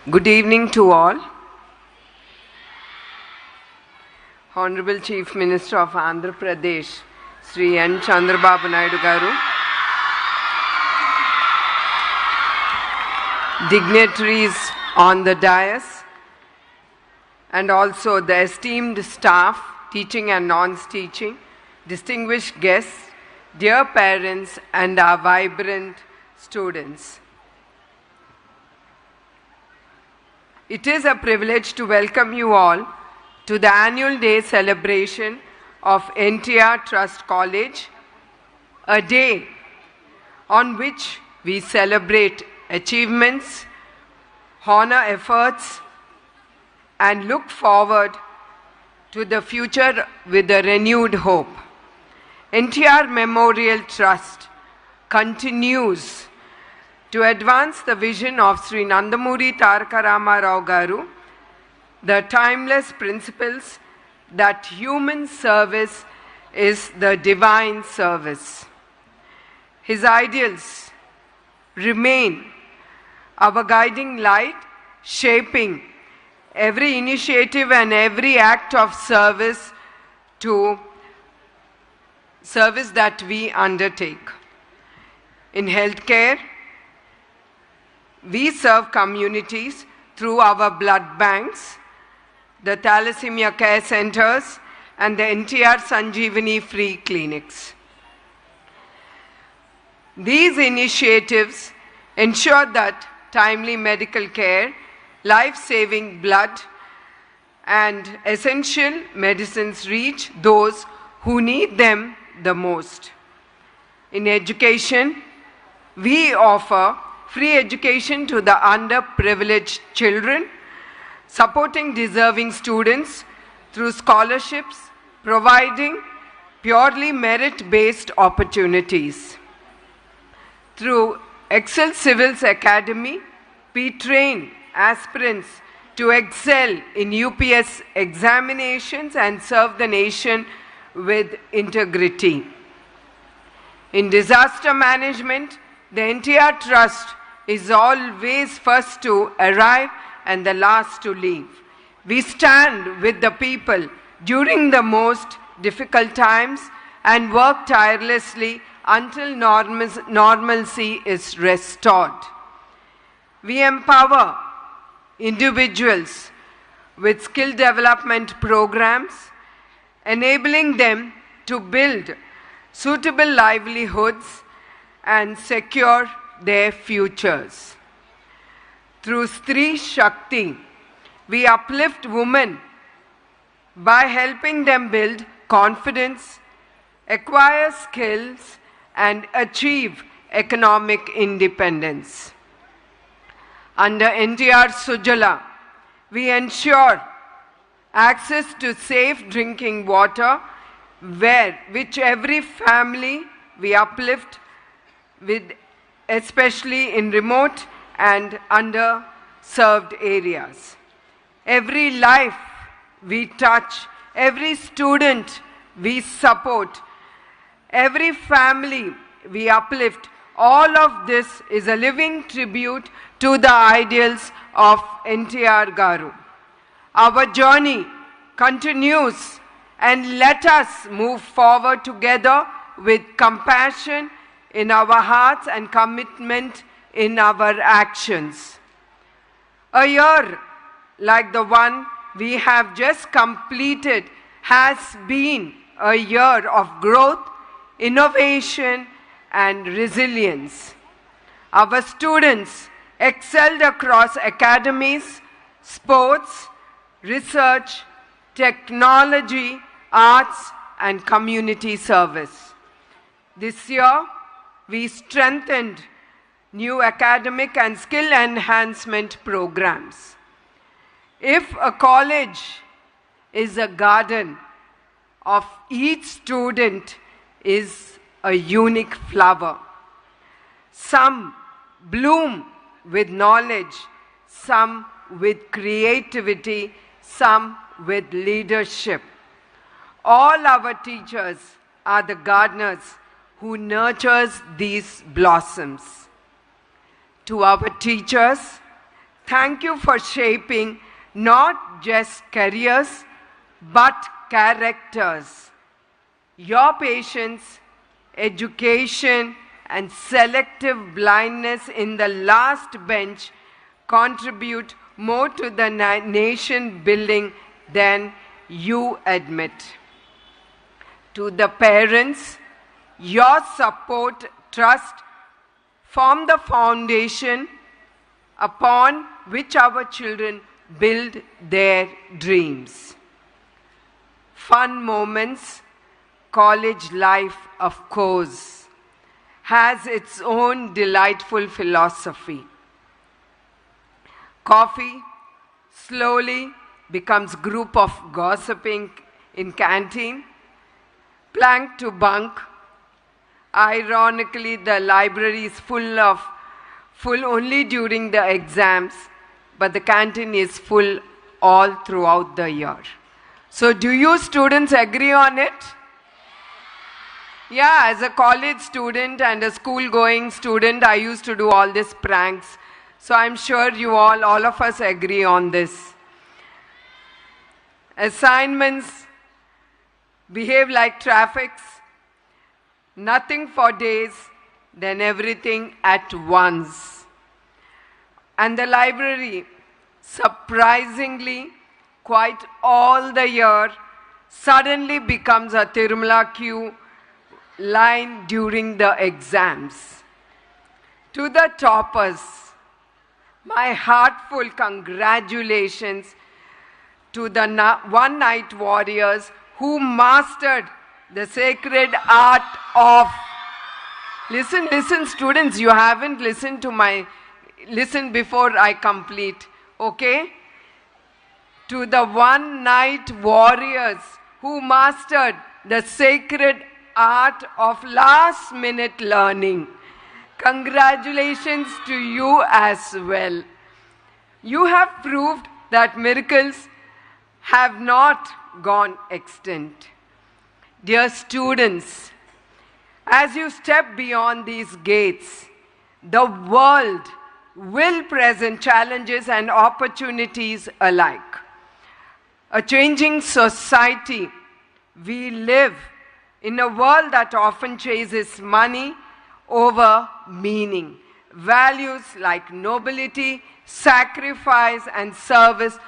Good evening to all. Honorable Chief Minister of Andhra Pradesh, Sri N. Chandrababu Naidu Garu, dignitaries on the dais, and also the esteemed staff, teaching and non-teaching, distinguished guests, dear parents, and our vibrant students. It is a privilege to welcome you all to the annual day celebration of NTR Trust College, a day on which we celebrate achievements, honor efforts, and look forward to the future with a renewed hope. NTR Memorial Trust continues to advance the vision of Sri Nandamuri Taraka Rama Rao Garu, the timeless principles that human service is the divine service. His ideals remain our guiding light, shaping every initiative and every act of service that we undertake. In healthcare, we serve communities through our blood banks, the Thalassemia Care Centers, and the NTR Sanjeevani Free Clinics. These initiatives ensure that timely medical care, life-saving blood, and essential medicines reach those who need them the most. In education, we offer free education to the underprivileged children, supporting deserving students through scholarships, providing purely merit-based opportunities. Through Excel Civils Academy, we train aspirants to excel in UPS examinations and serve the nation with integrity. In disaster management, the NTR Trust is always first to arrive and the last to leave. We stand with the people during the most difficult times and work tirelessly until normalcy is restored. We empower individuals with skill development programs, enabling them to build suitable livelihoods and secure their futures. Through Stri Shakti, we uplift women by helping them build confidence, acquire skills, and achieve economic independence. Under NTR Sujala, we ensure access to safe drinking water, which every family we uplift with, especially in remote and underserved areas. Every life we touch, every student we support, every family we uplift, all of this is a living tribute to the ideals of NTR Garu. Our journey continues, and let us move forward together with compassion in our hearts and commitment in our actions. A year like the one we have just completed has been a year of growth, innovation, and resilience. Our students excelled across academies, sports, research, technology, arts, and community service. This year, we strengthened new academic and skill enhancement programs. If a college is a garden, of each student is a unique flower. Some bloom with knowledge, some with creativity, some with leadership. All our teachers are the gardeners who nurtures these blossoms. To our teachers, thank you for shaping not just careers, but characters. Your patience, education, and selective blindness in the last bench contribute more to the nation building than you admit. To the parents, your support, trust form the foundation upon which our children build their dreams. Fun moments, college life, of course, has its own delightful philosophy. Coffee slowly becomes group of gossiping in canteen, plank to bunk. Ironically, the library is full only during the exams, but the canteen is full all throughout the year. So do you students agree on it? Yeah, as a college student and a school-going student, I used to do all these pranks. So I'm sure you all of us agree on this. Assignments behave like traffics. Nothing for days, then everything at once. And the library, surprisingly, quite all the year, suddenly becomes a Tirumala queue line during the exams. To the toppers, my heartfelt congratulations to the one-night warriors who mastered the sacred art of... Listen, students, you haven't listened to listen before I complete, okay? To the one-night warriors who mastered the sacred art of last-minute learning. Congratulations to you as well. You have proved that miracles have not gone extinct. Dear students, as you step beyond these gates, the world will present challenges and opportunities alike. A changing society, we live in a world that often chases money over meaning. Values like nobility, sacrifice, and service